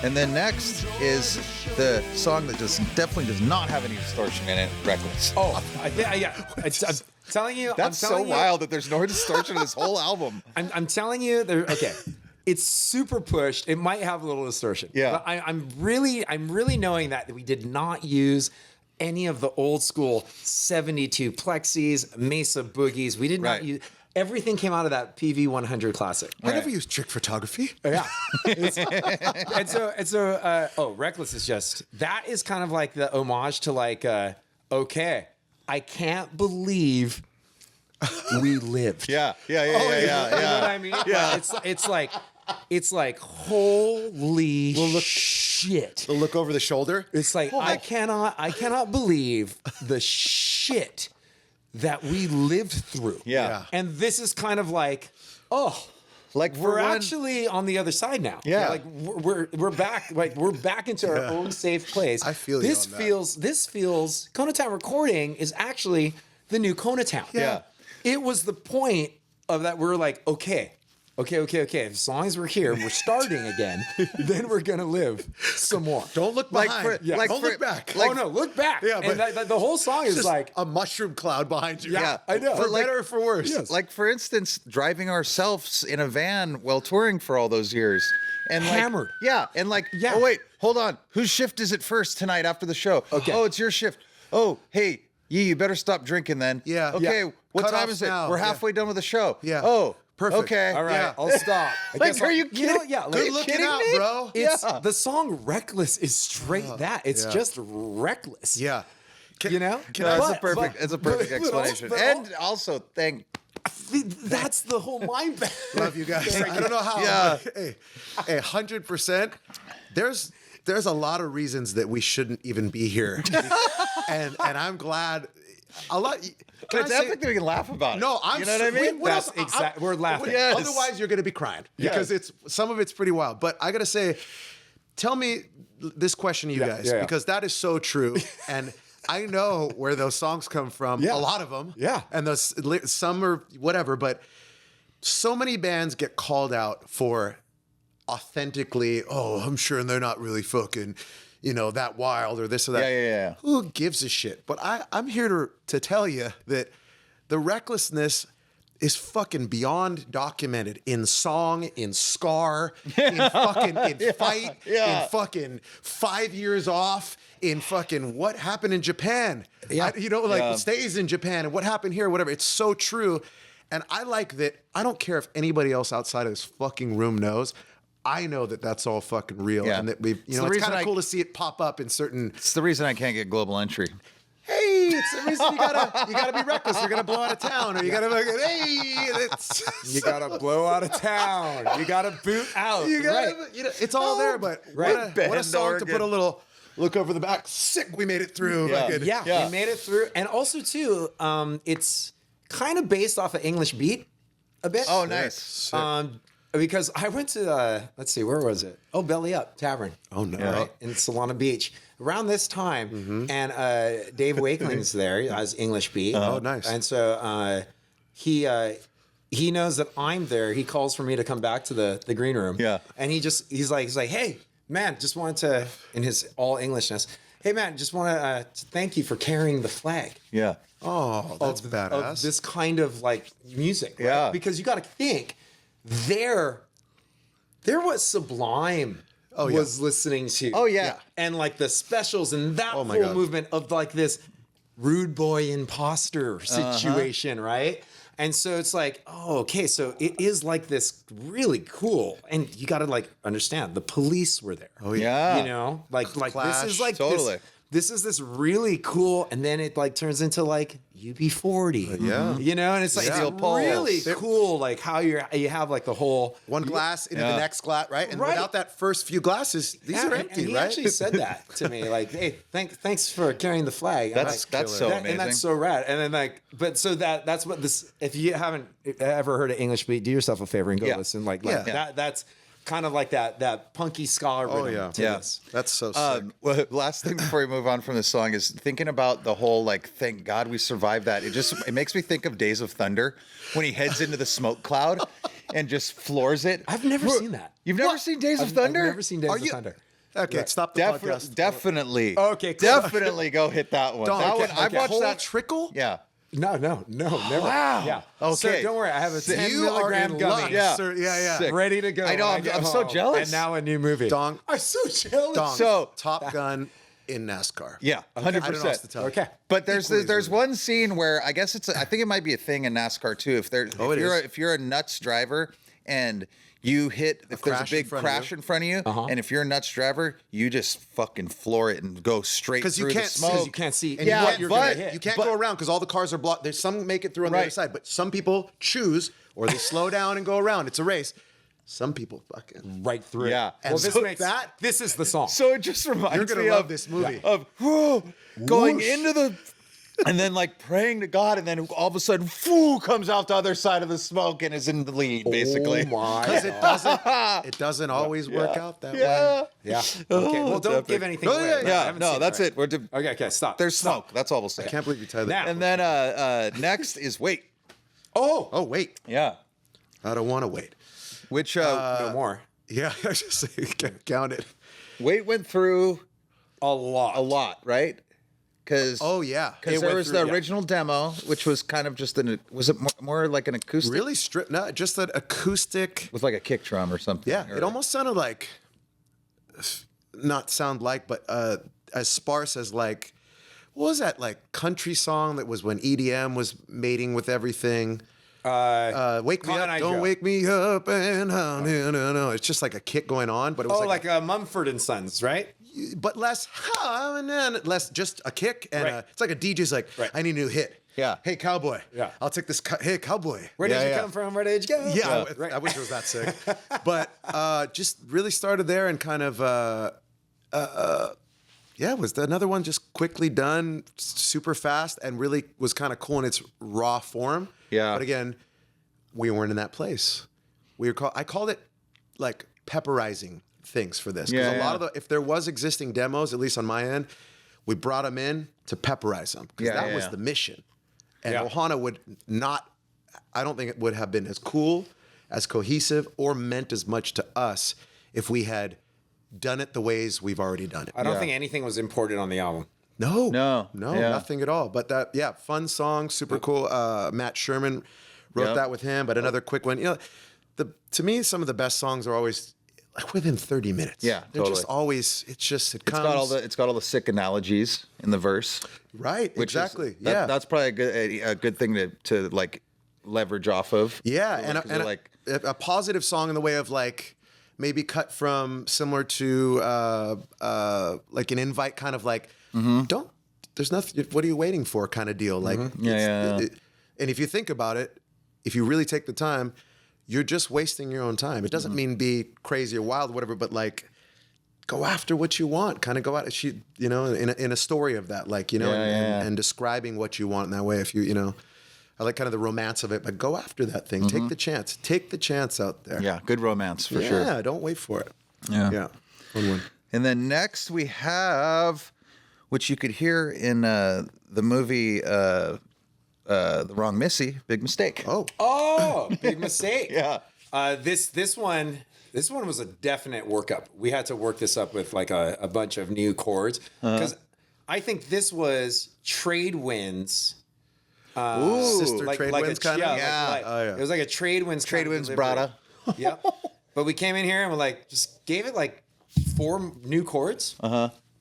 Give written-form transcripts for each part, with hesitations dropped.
And then next is the song that definitely does not have any distortion in it, Reckless. Oh, yeah. I'm telling you. That's so wild that there's no distortion in this whole album. I'm telling you. Okay. It's super pushed. It might have a little distortion. Yeah. But I'm really knowing that we did not use any of the old school 72 plexis, Mesa boogies. We did not use. Everything came out of that PV 100 classic. I never used trick photography. Yeah. Reckless is just, that is kind of like the homage to like, okay, I can't believe we lived. Yeah. You know what I mean? Yeah. It's like holy shit. The look over the shoulder. It's like I cannot believe the shit that we lived through. Yeah. And this is kind of like, Like we're actually on the other side now. Yeah. Like we're back. Like we're back into our own safe place. I feel this you on that. This feels Kona Town Recording is actually the new Kona Town. Yeah. It was the point of that. We're like, okay. As long as we're here, we're starting again. Then we're gonna live some more. Don't look behind. Don't look back. Look back. Yeah, and but the whole song is just like a mushroom cloud behind you. Yeah, I know. For But better or for worse. Yes. Like, for instance, driving ourselves in a van while touring for all those years. And like, Hammered. Yeah. And like, oh, wait, hold on. Whose shift is it first tonight after the show? Okay. Oh, it's your shift. Oh, hey, you better stop drinking then. Yeah. Okay, Yeah. what Cut time off is it? now. We're halfway done with the show. Yeah. Oh, Perfect. Okay. all right, Yeah. I'll stop. I Like, guess are I'll- you kidding? Like, Good looking kidding out, me? bro. It's Yeah. the song "Reckless" is straight that. It's Yeah. just reckless. Yeah. You know, It's a perfect explanation. but And also, that's the whole mind bag. Love you guys. I don't know how. Yeah. But, hey, 100%. There's a lot of reasons that we shouldn't even be here, and I'm glad. A lot. Can it's I say- epic that we can laugh about it. No, I'm. You know what I mean? what That's else- exact- we're laughing. Yes. Otherwise, you're going to be crying because some of it's pretty wild. But I got to say, tell me this question, you guys, yeah. because that is so true, and I know where those songs come from. Yeah. A lot of them. Yeah. And those some are whatever, but so many bands get called out for authentically. Oh, I'm sure they're not really fucking, that wild or this or that. Yeah. Who gives a shit? But I'm here to tell you that the recklessness is fucking beyond documented in song, in Scar, in fucking in Fight, in fucking 5 years off, in fucking what happened in Japan. Stays in Japan and what happened here, whatever. It's so true. And I like that. I don't care if anybody else outside of this fucking room knows. I know that that's all fucking real, Yeah. and that we've, It's the it's reason kind of cool to see it pop up in certain. It's the reason I can't get global entry. Hey, it's the reason you gotta be reckless. You're gonna blow out of town, or you gotta fucking You gotta blow out of town. You gotta boot out. it's all there. But what a song to put a little look over the back. Sick, we made it through. Yeah. Fucking- Yeah, we made it through. And also, too, it's kind of based off of English beat a bit. Oh, nice. Because I went to, let's see, where was it? Oh, Belly Up Tavern. Oh no. Right, in Solana Beach. Around this time, and Dave Wakeling's there as English beat. Oh, nice. And so he knows that I'm there. He calls for me to come back to the green room. Yeah. And he's like, hey, man, just wanted to, in his all Englishness, hey, man, just want to thank you for carrying the flag. Yeah. Oh, that's Of badass. this kind of like music. Right? Yeah. Because you got to think, there was Sublime was listening to. Oh, yeah. And like the specials and that Oh, my whole God. movement of like this rude boy imposter situation, right? And so it's like, oh, okay, so it is like this really cool, and you got to like understand the police were there. Oh Yeah. You know, like Clash, this is like totally. This is this really cool, and then it like turns into like UB40. Yeah. You know, and it's like Steel it's poles. really cool, like how you have like the whole One glass into Yeah. the next glass, right? And Right. without that first few glasses, these Yeah, are and empty, he right? actually said that to me, like, "Hey, thanks for carrying the flag." And That's like, so that- amazing. and that's so rad. And then like, but so that's what this. If you haven't ever heard of English beat, do yourself a favor and go Yeah. listen. Like Yeah. that's kind of like that punky ska rhythm. Oh, yeah. to Yeah. this. That's so sick. Well, last thing before we move on from this song is thinking about the whole like, thank God we survived that. It makes me think of Days of Thunder when he heads into the smoke cloud and just floors it. I've never seen that. You've never seen Days of Thunder? I've never seen Days Are of you- Thunder. Okay, stop the podcast. Definitely. Okay, cool. Definitely go hit that one. Dog, That okay, one, I've watched Whole that. trickle. Yeah. No, never. Wow. Yeah. Okay. So don't worry, I have a 10 You are milligram in gummy. luck, Yeah. sir. Yeah. Sick. Ready to go. I know, when I'm get so home. jealous. And now a new movie. Dong. I'm so jealous. Dong. So- Top Gun in NASCAR. Yeah. I don't know what else 100%. to tell you. Okay. But there's Equally as good. one scene where I guess I think it might be a thing in NASCAR too. If you're a nuts driver and you hit, if there's a crash in big front of crash you. in front of you, and if you're a nuts driver, you just fucking floor it and go straight Because through you the can't see- smoke. You can't see And Yeah, what you're but- going to hit. You can't go around because all the cars are blocked. There's some make it through on the Right. other side, but some people choose or they slow down and go around. It's a race. Some people fucking. right through it. Yeah. Well, And this so makes that- this is the song. So it just reminds You're gonna me love of this movie. of going Whoosh. into the. And then like praying to God, and then all of a sudden, comes out the other side of the smoke and is in the lead, basically. Oh my. Because it doesn't always work out that Yeah. way. Yeah. Okay. Well, it's don't epic. give anything Oh, away. yeah, I Yeah, haven't no, seen that's right. it. Okay. Stop. There's smoke. That's all we'll say. I can't believe you tied that. Now- And then next is Wait. Oh, wait. Yeah. I don't want to wait. Which No more. Yeah, I just say count it. Wait went through A lot. a lot, right? Because Oh, yeah. because It there went was through, the yeah. original demo, which was kind of just was it more like an acoustic Really stripped. No, just an acoustic. with like a kick drum or something? Yeah, or- it almost sounded like, not sound like, but as sparse as like, what was that like country song that was when EDM was mating with everything? Wake me Cotton up, Eye don't Joe. wake me up, and no. It's just like a kick going on, but it was Oh, like, like Mumford and Sons, right? but less, and then less, just a kick, and Right. it's like a DJ's like, Right. I need a new hit. Yeah. Hey cowboy. Yeah. I'll take this. Hey cowboy. Where Yeah, did you yeah. come from? Where did you go? Yeah, Right. I wish it was that sick. But just really started there and kind of, was another one just quickly done, super fast, and really was kind of cool in its raw form. Yeah. But again, we weren't in that place. I called it like pepperizing things for this. Because Yeah, a lot yeah. of if there was existing demos, at least on my end, we brought them in to pepperize them. Because Yeah, that yeah, was yeah. the mission. And Yeah. Ohana would not, I don't think it would have been as cool, as cohesive, or meant as much to us if we had done it the ways we've already done it. I don't Yeah. think anything was imported on the album. No, No, yeah. nothing at all. But that, yeah, fun song, super cool. Matt Sherman wrote Yep. that with him. But another quick one, to me, some of the best songs are always like within 30 minutes. Yeah, they're just totally. always. It comes. It's got all the sick analogies in the verse. right. Which is- Exactly. that- that's probably a good thing to like leverage off of. Yeah, Like, and, 'cause they're like a positive song in the way of like maybe cut from similar to like an invite, kind of like don't. There's nothing. What are you waiting for? Kind of deal. Like Yeah. and if you think about it, if you really take the time, you're just wasting your own time. It doesn't mean be crazy or wild, or whatever, but like go after what you want. Kind of go out. In a story of that, like and describing what you want in that way. If I like kind of the romance of it, but go after that thing. Take the chance. Take the chance out there. yeah, good romance for sure. Yeah, don't wait for it. Yeah. Yeah. Fun one. And then next we have, which you could hear in the movie The Wrong Missy, Big Mistake. Oh, big mistake. Yeah. This one was a definite workup. We had to work this up with like a bunch of new chords because I think this was Trade Winds. Sister Like, Trade like Winds a, kind of. yeah, like- Oh, yeah. It was like a Trade Winds. Trade kind of Winds delivery. Brada. Yep. But we came in here and we're like, just gave it like 4 new chords.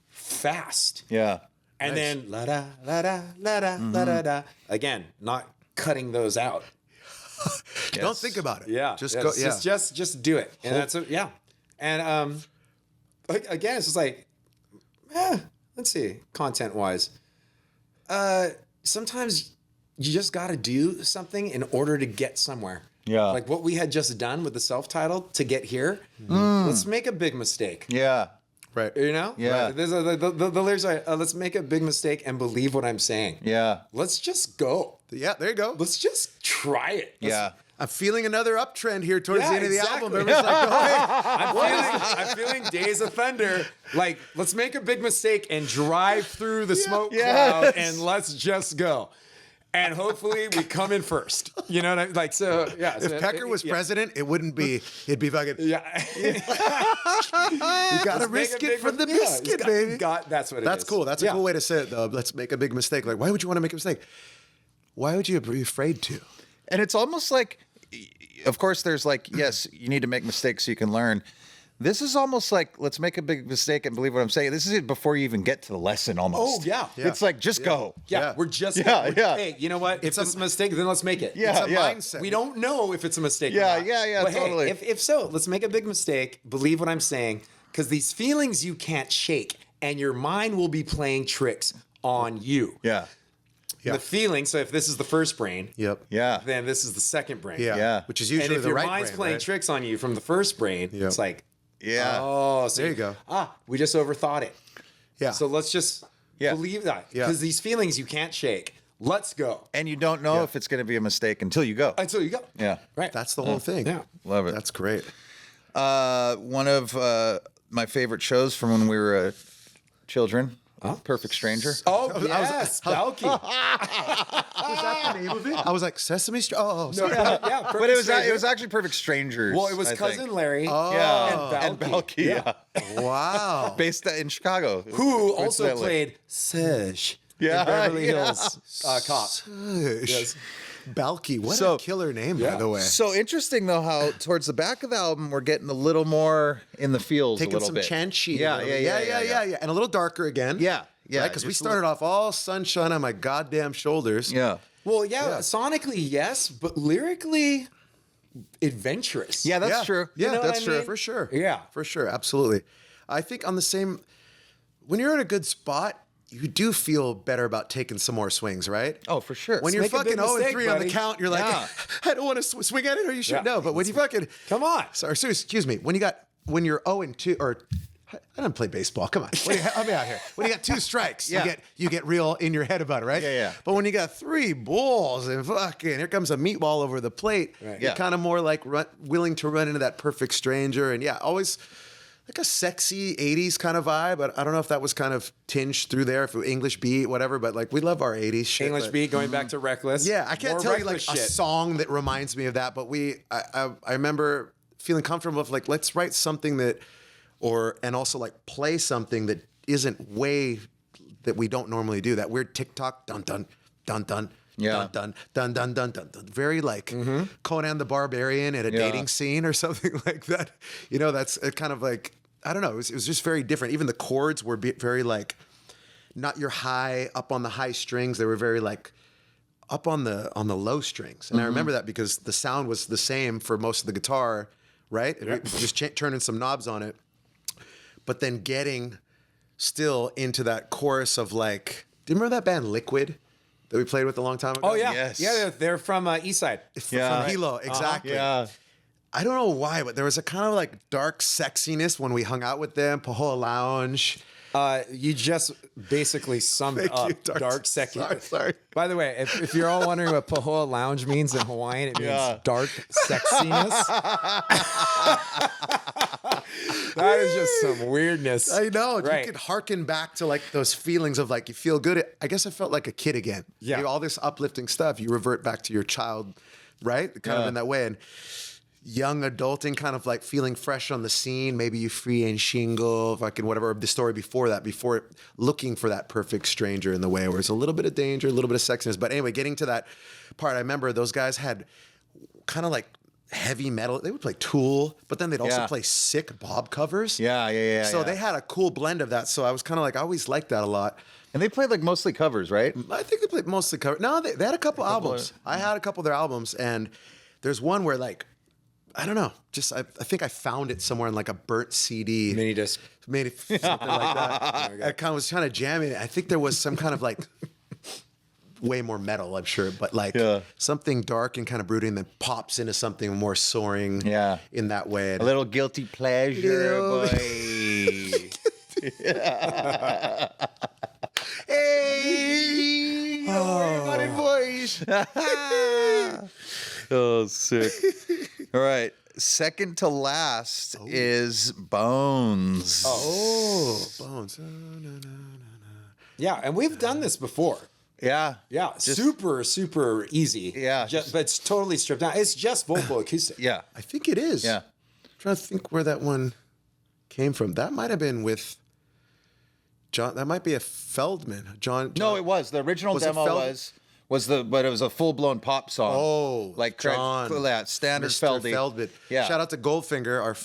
Fast. Yeah. And then la da la da la da la da da. Again, not cutting those out. Don't think about it. Yeah, Just yeah, go. it's Yeah. just do it, and that's yeah. And again, it's just like, let's see, content wise. Sometimes you just got to do something in order to get somewhere. Yeah. Like what we had just done with the self-titled to get here. Let's make a big mistake. Yeah. Right. You know? Yeah. Right. There's the lyrics are, let's make a big mistake and believe what I'm saying. Yeah. Let's just go. Yeah. There you go. Let's just try it. Yeah. I'm feeling another uptrend here towards Yeah, the end of the exactly. album. Everybody's like, oh, hey. I'm feeling Days of Thunder. Like, let's make a big mistake and drive through the smoke Yes. cloud and let's just go. and hopefully we come in first. You know what I mean? Like, so, yeah. If Pecker was president, it'd be fucking, Yeah. you gotta risk it for the biscuit, baby. That's what it is. That's cool. That's a cool way to say it, though. Let's make a big mistake. Like, why would you want to make a mistake? Why would you be afraid to? And it's almost like, of course, there's like, yes, you need to make mistakes so you can learn. This is almost like, let's make a big mistake and believe what I'm saying. This is it before you even get to the lesson almost. Oh, yeah. It's like, just go. Yeah, we're just. Yeah. Hey, you know what? If it's a mistake, then let's make it. Yeah, It's a mindset. We don't know if it's a mistake. Yeah, or not. yeah, But totally. Hey, if so, let's make a big mistake. Believe what I'm saying, because these feelings you can't shake, and your mind will be playing tricks on you. Yeah. Yeah. The feeling. So if this is the first brain, Yep. Yeah. then this is the second brain. Yeah. Yeah. Which is And usually if the your right mind's brain, playing right? tricks on you from the first brain, Yep. it's like, Yeah. oh, so There you go. We just overthought it. Yeah. So let's just Yeah. believe that. Yeah. Because these feelings you can't shake. Let's go. And you don't know if it's going to be a mistake until you go. Until you go. Yeah. Right. That's the whole thing. Yeah. Love it. That's great. One of my favorite shows from when we were children. Perfect Stranger. Oh, yes. Balky. Was that the name of it? I was like, Sesame Street. Oh, sorry. Yeah, But Perfect it was Stranger. actually Perfect Strangers. Well, it was I Cousin think. Larry. Yeah. and Balky. Yeah. Wow. Based in Chicago. Who also Coincidentally. played Serge Yeah, in Beverly yeah. Hills Cop. Yes. Balky. What So- a killer name, by the way. So interesting though how towards the back of the album we're getting a little more in the feels Taking a little some bit. Chanchy. Yeah, yeah. And a little darker again. Yeah, yeah, Right? Because we just a started off all sunshine on my goddamn shoulders. Yeah. Well, yeah, sonically, yes, but lyrically, adventurous. Yeah, that's true. Yeah, You know that's what I true. mean? For sure. Yeah. For sure. Absolutely. I think on the same, when you're in a good spot, you do feel better about taking some more swings, right? Oh, for sure. When you're make a fucking big 0 and mistake, 3 on the buddy. count, you're like, Yeah. I don't want to swing at it, or you should Yeah. know. But when you fucking, Come on. sorry, excuse me, when you're 0 and 2, or I don't play baseball. Come on, help me out here. When you got 2 strikes, Yeah. you get real in your head about it, right? Yeah, yeah. But when you got 3 balls and fucking here comes a meatball over the plate, Right. you're Yeah. kind of more like willing to run into that perfect stranger, and always like a sexy 80s kind of vibe. But I don't know if that was kind of tinged through there, if it was English beat, whatever. But like we love our 80s shit. English but- beat going back to Reckless. yeah, I can't More tell you like Reckless a shit. song that reminds me of that, but I remember feeling comfortable with like, let's write something that, and also like play something that isn't way that we don't normally do. That weird TikTok dun dun dun dun. Yeah. Dun, dun, dun, dun, dun, dun. Very like Conan the Barbarian at a Yeah. dating scene or something like that. You know, that's kind of like, I don't know. It was just very different. Even the chords were very like, not your high up on the high strings. They were very like up on the low strings. And I remember that because the sound was the same for most of the guitar, right? Just turning some knobs on it. But then getting still into that chorus of like, do you remember that band Liquid that we played with a long time ago? Oh, yeah. Yes. Yeah, they're from East Side. Yeah. From Hilo, exactly. Yeah. I don't know why, but there was a kind of like dark sexiness when we hung out with them. Pahoa Lounge. You just basically summed Thank up you, dark sexy. Sorry. By the way, if you're all wondering what Pahoa Lounge means in Hawaiian, it means Yeah. dark sexiness. That is just some weirdness. I know. Right. You could harken back to like those feelings of like you feel good. I guess I felt like a kid again. Yeah. All this uplifting stuff, you revert back to your child, right? Kind of Yeah. in that way. And young adulting, kind of like feeling fresh on the scene. Maybe you free and shingle, fucking whatever. The story before that, before looking for that perfect stranger in the way where it's a little bit of danger, a little bit of sexiness. But anyway, getting to that part, I remember those guys had kind of like heavy metal. They would play Tool, but then they'd also Yeah. play sick Bob covers. Yeah. So yeah. they had a cool blend of that. So I was kind of like, I always liked that a lot. And they played like mostly covers, right? I think they played mostly cover. No, they had a couple albums. I had a couple of their albums, and there's one where like, I don't know, just I think I found it somewhere in like a burnt CD. Mini disc. Made it something like that. I kind of was kind of jamming it. I think there was some kind of like way more metal, I'm sure, but like Yeah. something dark and kind of brooding that pops into something more soaring. Yeah. In that way. A little guilty pleasure, Little- boy. Hey, everybody, boys. Oh, sick. All right. Second to last is Bones. Oh, Bones. Yeah, and we've done this before. Yeah. Yeah, super easy. Yeah. But it's totally stripped down. It's just vocal acoustic. Yeah. I think it is. Yeah. I'm trying to think where that one came from. That might have been with John. That might be a Feldman. John. No, it was. The original Was it demo but it was a full-blown pop song. Oh, like John. Standard Mr. Feldy. Feldman. Yeah. Shout out to Goldfinger,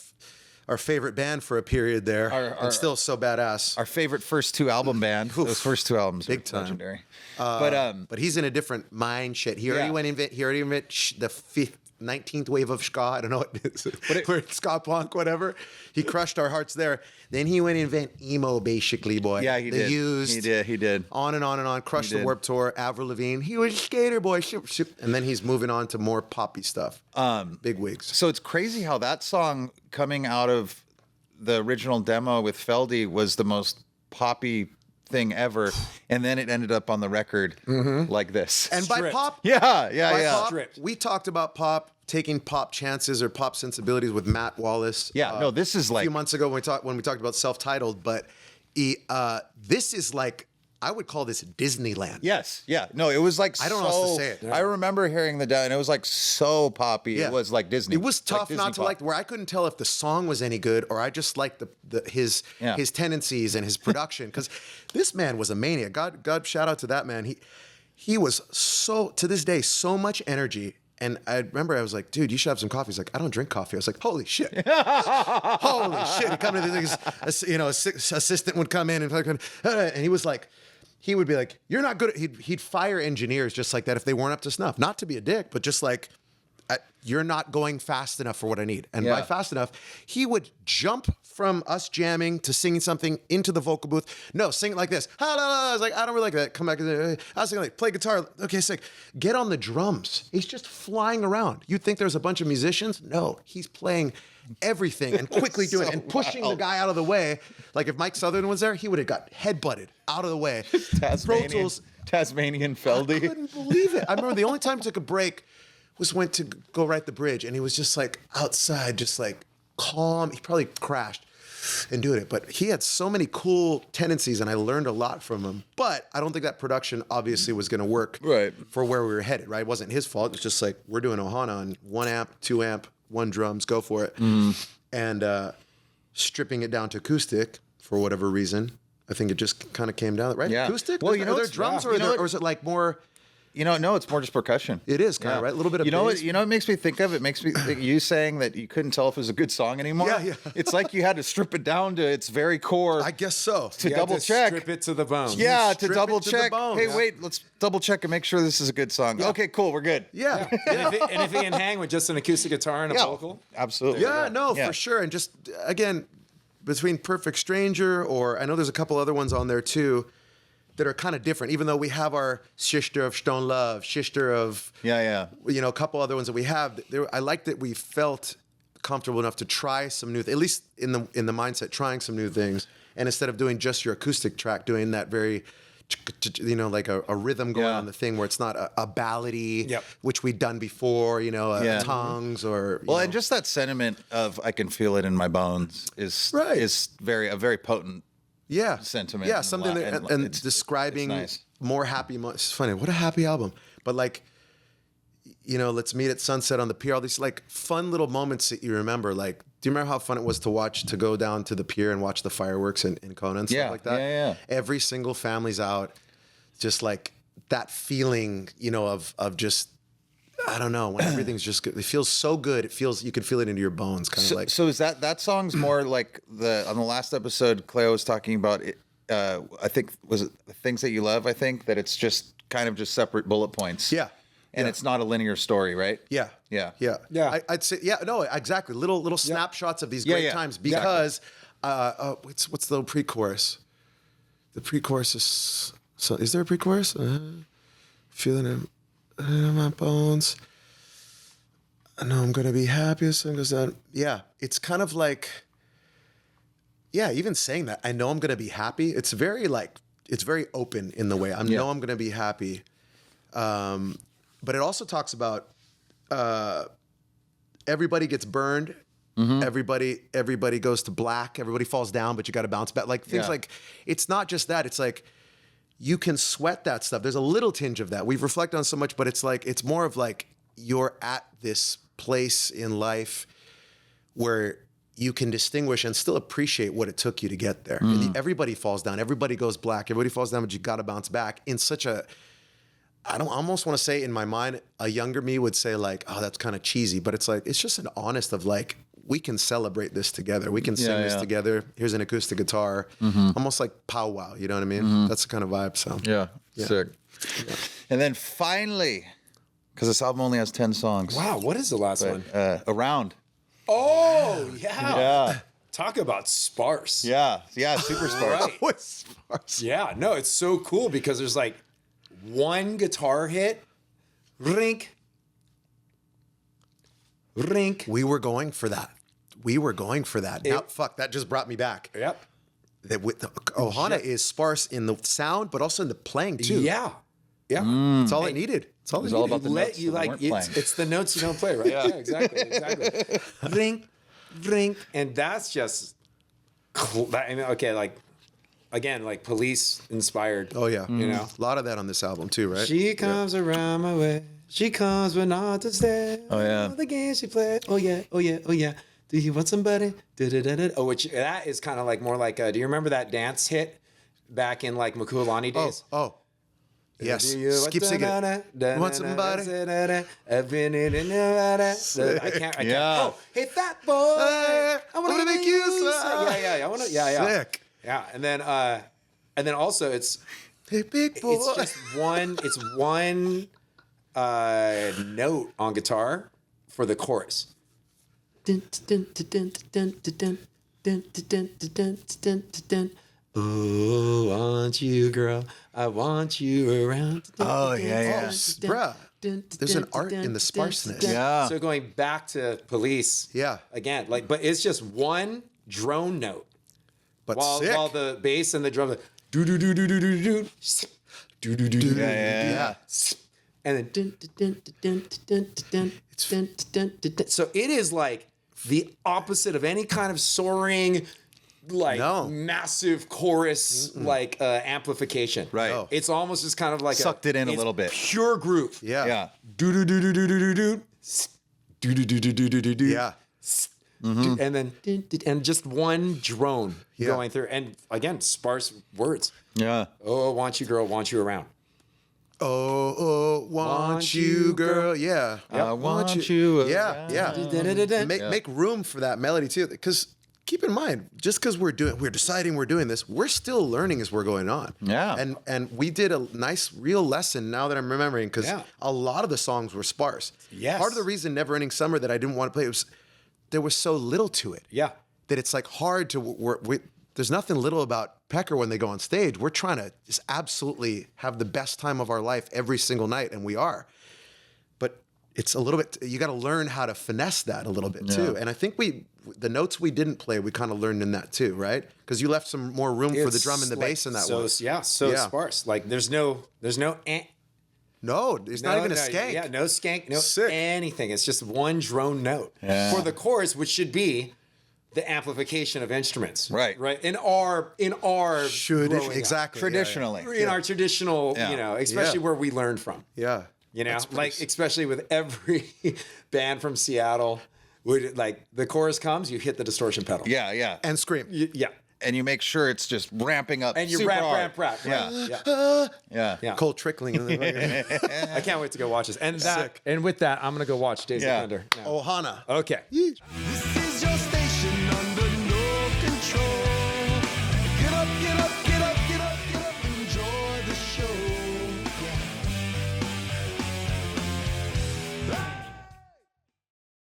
our favorite band for a period there. And still so badass. Our favorite first two album band. Those first two albums Big were time. legendary. But he's in a different mind shit. He already went the 19th wave of ska. I don't know what it is. Where ska punk, whatever. He crushed our hearts there. Then he went and invent emo, basically, boy. Yeah, he did. Used. He did. On and on and on. Crushed the Warped Tour. Avril Lavigne. He was a skater boy. And then he's moving on to more poppy stuff. Big wigs. So it's crazy how that song coming out of the original demo with Feldy was the most poppy thing ever, and then it ended up on the record like this. And by pop, yeah. Pop, we talked about pop taking pop chances or pop sensibilities with Matt Wallace. Yeah, no, this is a like few months ago when we talked about self-titled, but this is like I would call this Disneyland. Yes, yeah, no, it was like I don't know how else to say it. I remember hearing the demo, and it was like so poppy. Yeah. It was like Disney. It was tough like Disney not to pop. like where I couldn't tell if the song was any good or I just liked his tendencies and his production because this man was a maniac. God, shout out to that man. He was so to this day so much energy. And I remember I was like, dude, you should have some coffee. He's like, I don't drink coffee. I was like, holy shit. Holy shit. He'd come in, assistant would come in and he was like, he would be like, you're not good. He'd fire engineers just like that if they weren't up to snuff. Not to be a dick, but just like, you're not going fast enough for what I need. And by fast enough, he would jump from us jamming to singing something into the vocal booth. No, sing it like this. I was like, I don't really like that. Come back. I was thinking like, play guitar. Okay, sick. Get on the drums. He's just flying around. You'd think there's a bunch of musicians. No, he's playing everything and quickly doing it and pushing the guy out of the way. Like if Mike Sutherland was there, he would have got headbutted out of the way. Tasmanian Feldy. I couldn't believe it. I remember the only time he took a break went to go right the bridge, and he was just like outside, just like calm. He probably crashed and doing it, but he had so many cool tendencies, and I learned a lot from him. But I don't think that production obviously was going to work for where we were headed. Right? It wasn't his fault. It was just like we're doing Ohana on 1 amp, 2 amp, 1 drums, go for it, and stripping it down to acoustic for whatever reason. I think it just kind of came down right. Yeah. Acoustic. Well, are there drums or is it like more? No, it's more just percussion. It is kind of right. A little bit of bass. What it makes me think of? It makes me think you saying that you couldn't tell if it was a good song anymore. Yeah. It's like you had to strip it down to its very core. I guess so. To double check. Strip it to the bone. Yeah, to Strip double it to the check. bone. Hey, Yeah. wait, let's double check and make sure this is a good song. Yeah. Okay, cool, we're good. Yeah. And if he can hang with just an acoustic guitar and a vocal. Absolutely. Yeah, no, for sure. And just, again, between Perfect Stranger or I know there's a couple other ones on there too that are kind of different, even though we have our Sister of Stone Love, Sister of, a couple other ones that we have. I like that we felt comfortable enough to try some new, at least in the mindset, trying some new things. And instead of doing just your acoustic track, doing that very, like a rhythm going on the thing where it's not a ballady, which we'd done before, tongues or. Well, and just that sentiment of I can feel it in my bones is a very potent sentiment. Yeah, something and describing more happy moments. It's funny, what a happy album. But like, let's meet at sunset on the pier, all these like fun little moments that you remember. Like, do you remember how fun it was to go down to the pier and watch the fireworks in Kona and stuff like that? Yeah. Every single family's out. Just like that feeling, of just, I don't know, when everything's just good. It feels so good. You could feel it into your bones, kind of like. So is that song's more like on the last episode, Cleo was talking about it, I think, was it Things That You Love? I think that it's just kind of just separate bullet points. Yeah. And it's not a linear story, right? Yeah. I'd say, no, exactly. Little snapshots of these great times because, what's the pre-chorus? The pre-chorus is, so is there a pre-chorus? Feeling it in my bones. I know I'm going to be happy as sun goes down. Yeah. It's kind of like, even saying that, I know I'm going to be happy. It's very open in the way. I know I'm going to be happy. But it also talks about everybody gets burned. Mm-hmm. Everybody goes to black. Everybody falls down, but you got to bounce back. Like things like, it's not just that. It's like you can sweat that stuff. There's a little tinge of that. We've reflected on so much, but it's like, it's more of like you're at this place in life where you can distinguish and still appreciate what it took you to get there. And everybody falls down. Everybody goes black. Everybody falls down, but you got to bounce back in such a, I don't almost want to say in my mind, a younger me would say like, oh, that's kind of cheesy, but it's like, it's just an honest of like, we can celebrate this together. We can sing this together. Here's an acoustic guitar, almost like powwow. You know what I mean? That's the kind of vibe. So Yeah. Sick. Yeah. And then finally, because this album only has 10 songs. Wow, what is the last one? Around. Oh, yeah. Yeah. Talk about sparse. Yeah. Yeah. Super sparse. Right. what's sparse? Yeah, no, it's so cool because there's like one guitar hit, rink, rink. We were going for that. Now, fuck, that just brought me back. Yep. That with Ohana is sparse in the sound, but also in the playing too. Yeah. Yeah. It's all it needed. It's all it It's needed. all about the notes You that like weren't playing. it's the notes you don't play, right? Yeah, exactly. Rink, rink, and that's just I mean, okay, like again, like Police inspired. Oh yeah, you know, a lot of that on this album too, right? she comes around my way. She comes when not to stay. Oh, yeah. All the games she played. Oh yeah, oh yeah, oh yeah. Do you want somebody? Da-da-da-da. Oh, which that is kind of like more like. Do you remember that dance hit back in like Makulani days? Oh, yes. Do you Keep singing it. You want somebody? I've been in I can't. Yeah. Oh, hey, fat boy. Hey, I want to make you smile. Yeah. I want to. Yeah. Sick. Yeah, and then also it's Hey, big boy. it's just one. It's one note on guitar for the chorus. Oh, I want you, girl. I want you around. Oh, yeah. Bruh, there's an art in the sparseness. Yeah. So going back to Police. Yeah. Again, like, but it's just one drone note. But While sick. the bass and the drum, do do do do do do do do do do do. Yeah. And then so it is like the opposite of any kind of soaring, like No. massive chorus, like amplification. Right. No. It's almost just kind of like Sucked it in a it's little bit. Pure groove. Yeah. Yeah. Do do do do do do do do. Do do do do do do do do. Yeah. And then and just one drone Yeah. going through, and again sparse words. Yeah. Oh, want you, girl, want you around. Oh, want you, girl. Yeah. I want you. Yeah, yeah. Make room for that melody too. Because keep in mind, just because we're deciding we're doing this, we're still learning as we're going on. Yeah. And we did a nice real lesson now that I'm remembering, because Yeah. a lot of the songs were sparse. Yes. Part of the reason Never Ending Summer that I didn't want to play was there was so little to it. Yeah. That it's like hard to there's nothing little about Pecker when they go on stage. We're trying to just absolutely have the best time of our life every single night, and we are. But it's a little bit, you got to learn how to finesse that a little bit too. And I think the notes we didn't play, we kind of learned in that too, right? Because you left some more room for the drum and the bass in that one. Yeah, sparse. Like there's no No, it's not even a skank. Yeah, no skank, no Sick. anything. It's just one drone note for the chorus, which should be the amplification of instruments. Right. Right. In our growing up. Exactly. Traditionally. In our traditional, Yeah. especially Yeah. where we learned from. Yeah. Like especially with every band from Seattle, like the chorus comes, you hit the distortion pedal. Yeah. Yeah. And scream. Yeah. And you make sure it's just ramping up. And you super hard. rap. Yeah. Right? Yeah. Yeah. Cold trickling. In the I can't wait to go watch this. And Sick. and with that, I'm gonna go watch Days Yeah. of Thunder now. Ohana. Okay. Yeesh. This is your station.